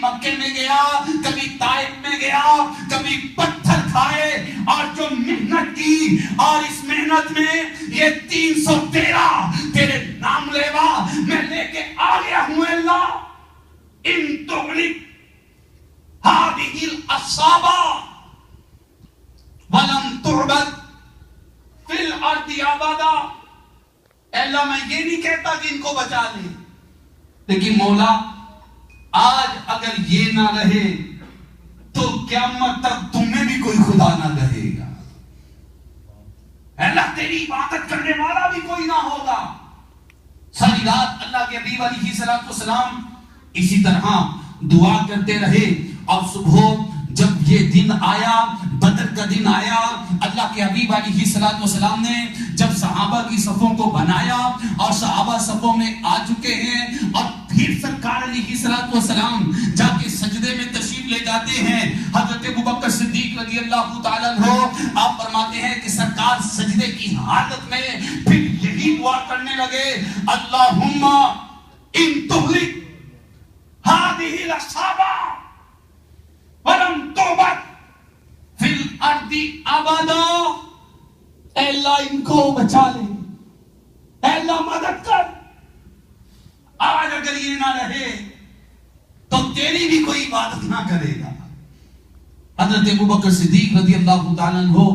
مکے میں گیا، کبھی طائف میں گیا، کبھی پتھر کھائے، اور جو محنت کی، اور اس محنت میں یہ 313 تیرے نام لیوا میں لے کے آ گیا ہوں اللہ. ان تغلق هذه الاصابع ولم تعبد فی الارض ابدا. اے اللہ میں یہ نہیں کہتا کہ ان کو بچا لے، لیکن مولا آج اگر یہ نہ رہے تو قیامت تک تمہیں بھی کوئی خدا نہ رہے گا. اے اللہ تیری عبادت کرنے والا بھی کوئی نہ ہوگا. ساری رات اللہ کے حبیب علیہ الصلوۃ والسلام اسی طرح دعا کرتے رہے، اور صبح جب یہ دن آیا، بدر کا دن آیا، اللہ کے حبیب علیہ الصلوۃ والسلام نے جب صحابہ کی صفوں کو بنایا اور صحابہ صفوں میں آ چکے ہیں، اور پھر سرکار علیہ الصلوۃ والسلام جا کے سجدے میں تشریف لے جاتے ہیں. حضرت ابوبکر صدیق رضی اللہ تعالیٰ عنہ آپ فرماتے ہیں کہ سرکار سجدے کی حالت میں پھر یہی دعا کرنے لگے، اللہم ان تہلک هذه الاصابع ولم تعبد فی الارض ابدا. اے اللہ ان کو بچا لے، اے اللہ مدد کر. آج اگر یہ نہ رہے تو تیری بھی کوئی عبادت نہ کرے گا. حضرت ابوبکر صدیق رضی اللہ تعالیٰ عنہ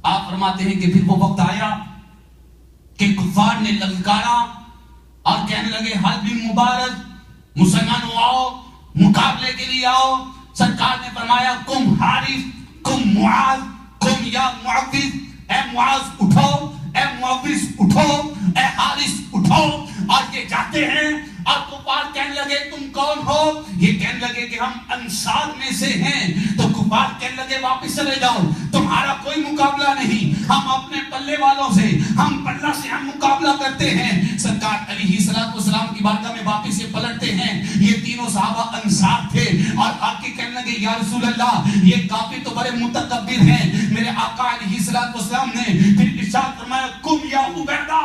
آپ فرماتے ہیں کہ پھر وہ وقت آیا کہ کفار نے للکارا اور کہنے لگے حل بن مبارک، مسلمانوں آؤ، مقابلے کے لیے آؤ. سرکار نے فرمایا کم حارث، کم معاذ، کم یا معوذ. اے معاذ اٹھو، اے معوذ اٹھو، اے حارث اٹھو. اور یہ جاتے ہیں، اور کفار کہنے لگے تم کون ہو؟ یہ کہنے لگے کہ ہم انصار میں سے ہیں. تو کفار کہنے لگے واپس چلے جاؤ، تمہارا کوئی مقابلہ نہیں، ہم اپنے پلے والوں سے، ہم پلہ سے ہم مقابلہ کرتے ہیں. سرکار علیہ الصلوۃ والسلام کی بارگاہ میں واپس سے پلٹتے ہیں. یہ تینوں صحابہ انصار تھے، اور آ کے کہنے لگے یا رسول اللہ یہ کافر تو بڑے متکبر ہیں. میرے آقا علیہ الصلوۃ والسلام نے پھر ارشاد فرمایا قم یا عبیدہ،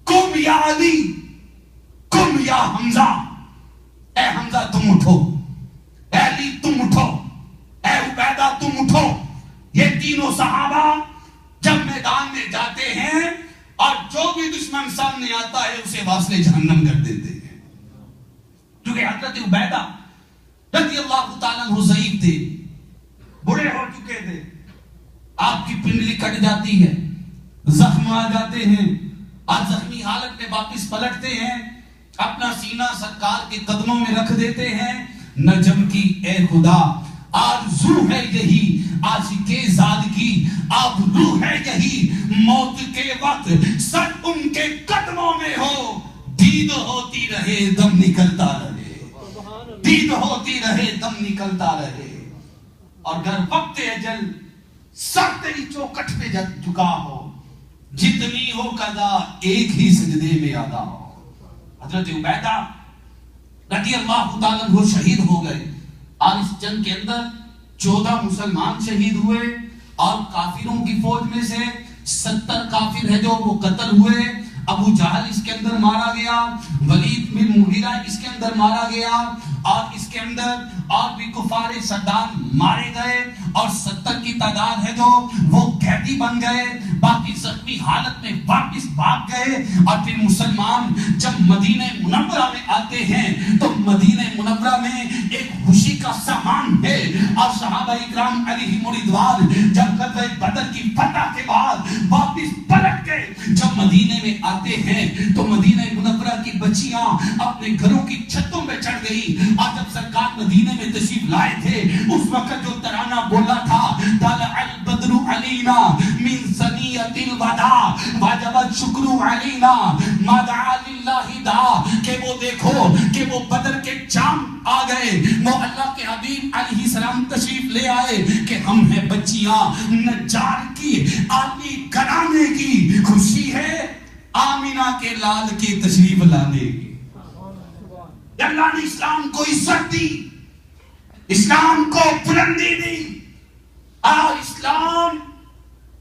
قم یا علی، قم یا حمزہ. اے حمزہ تم اٹھو، اے علی تم اٹھو، اے عبیدہ تم اٹھو. یہ تینوں صحابہ جب میدان میں جاتے ہیں اور جو بھی دشمن سامنے آتا ہے اسے واصل جہنم کر دیتے ہیں. کیونکہ حضرت عبیدہ رضی اللہ تعالیٰ عنہ ضعیف تھے، بڑے ہو چکے تھے. آپ کی پنڈلی کٹ جاتی ہے، زخم آ جاتے ہیں، اور زخمی حالت میں واپس پلٹتے ہیں، اپنا سینہ سرکار کے قدموں میں رکھ دیتے ہیں. نجم کی اے خدا آرزو ہے یہی عاشق زاد کی، آبرو ہے یہی موت کے وقت سر ان کے قدموں میں ہو. دید ہوتی رہے دم نکلتا رہے، دید ہوتی رہے دم نکلتا رہے. اور گر وقت اجل سر تیری چوکٹ پہ جھکا ہو، جتنی ہو قضا ایک ہی سجدے میں ادا ہو. حضرت عبیدہ رضی اللہ تعالیٰ عنہ شہید ہو گئے، اور اس جنگ کے اندر 14 مسلمان شہید ہوئے، اور کافروں کی فوج میں سے 70 کافر ہے جو وہ قتل ہوئے. ابو جہل اس کے اندر مارا گیا، ولید بن مغیرہ اس کے اندر مارا گیا، اور اس کے اندر اور بھی کفار سردار مارے گئے، اور 70 کی تعداد ہے جو وہ قیدی بن گئے. باقی زخمی حالت میں واپس بھاگ گئے. اور پھر مسلمان جب مدینہ منورہ میں آتے ہیں تو مدینہ منورہ میں ایک خوشی کا سامان ہے. اور صحابہ اکرام علیہم رضوان جب غزوہ بدر کی فتح کے بعد واپس پلٹ گئے، جب مدینہ میں آتے ہیں تو مدینہ منورہ کی بچیاں اپنے گھروں کی چھتوں پہ چڑھ گئی. اور جب سرکار مدینہ میں تشریف لائے تھے اس وقت جو ترانہ بولا تھا طلع البدر علینا من ثنیۃ الوداع وجب الشکر علینا ما دعا للہ دعا، کہ وہ دیکھو کہ وہ بدر کے چاند آ گئے، وہ اللہ کے حبیب علیہ السلام تشریف لے آئے کہ ہم ہیں بچیاں نجار کی آدمی گھرانے کی خوشی ہے آمینہ کے لال کی تشریف لانے کی. اللہ نے اسلام کو عزت دی، اسلام کو بلندی دی، اور اسلام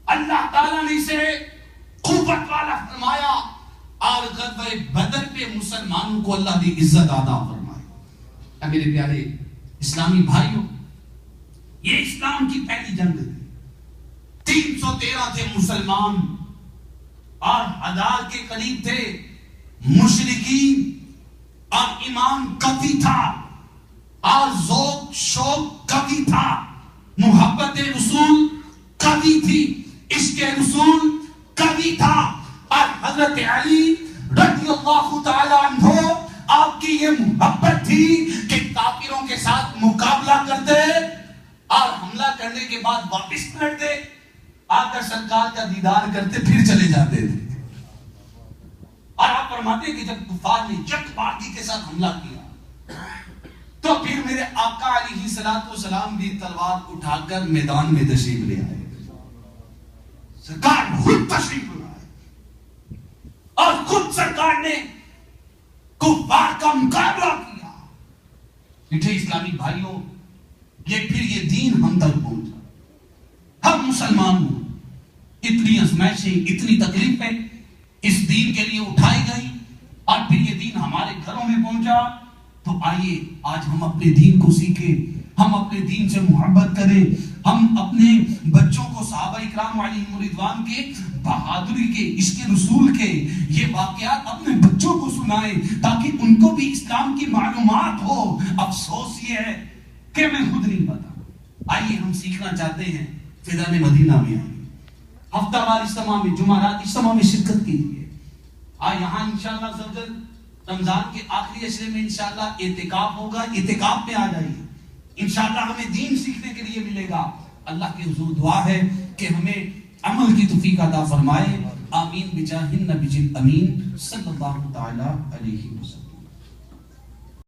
اللہ تعالیٰ نے اسے قوت والا فرمایا، اور غزوہ بدر پہ مسلمانوں کو اللہ نے عزت عطا فرمائی. میرے پیارے اسلامی بھائیوں، یہ اسلام کی پہلی جنگ تھی۔ 313 تھے مسلمان اور 1000 کے قریب تھے مشرکین، اور ایمان قوی تھا اور ذوق شوق قوی تھا، محبت رسول قوی تھی، عشق رسول قوی تھا، اور حضرت علی رضی اللہ تعالی عنہ آپ کی یہ محبت تھی کہ کافروں کے ساتھ مقابلہ کرتے اور حملہ کرنے کے بعد واپس پلٹتے، آ کر سرکار کا دیدار کرتے پھر چلے جاتے تھے۔ اور آپ فرماتے ہیں کہ جب کفار نے جٹ پارٹی کے ساتھ حملہ کیا تو پھر میرے آقا علیہ السلام بھی تلوار اٹھا کر میدان میں تشریف لے آئے، سرکار خود تشریف لائے اور خود سرکار نے کفار کا مقابلہ کیا۔ میٹھے اسلامی بھائیوں، یہ پھر یہ دین ہم تک پہنچا، ہم مسلمان ہوں، اتنی ازمائشیں اتنی تکلیفیں اس دین کے لیے اٹھائی گئی اور پھر یہ دین ہمارے گھروں میں پہنچا۔ تو آئیے آج ہم اپنے دین کو سیکھیں، ہم اپنے دین سے محبت کریں، ہم اپنے بچوں کو صحابہ اکرام علیہم رضوان کے بہادری کے، عشق رسول کے یہ واقعات اپنے بچوں کو سنائیں تاکہ ان کو بھی اسلام کی معلومات ہو۔ افسوس یہ ہے کہ میں خود نہیں پتا۔ آئیے ہم سیکھنا چاہتے ہیں، فیضان مدینہ میں آئیے، ہفتہ وار اجتماع میں، جمعرات اجتماع میں شرکت کیجیے۔ یہاں انشاءاللہ زوجل رمضان کے آخری عشرے میں انشاءاللہ اعتکاف ہوگا، اعتکاف میں آ جائیے، انشاءاللہ ہمیں دین سیکھنے کے لیے ملے گا۔ اللہ کے حضور دعا ہے کہ ہمیں عمل کی توفیق عطا فرمائے، آمین بجاہ النبی الامین صلی اللہ تعالی علیہ وسلم۔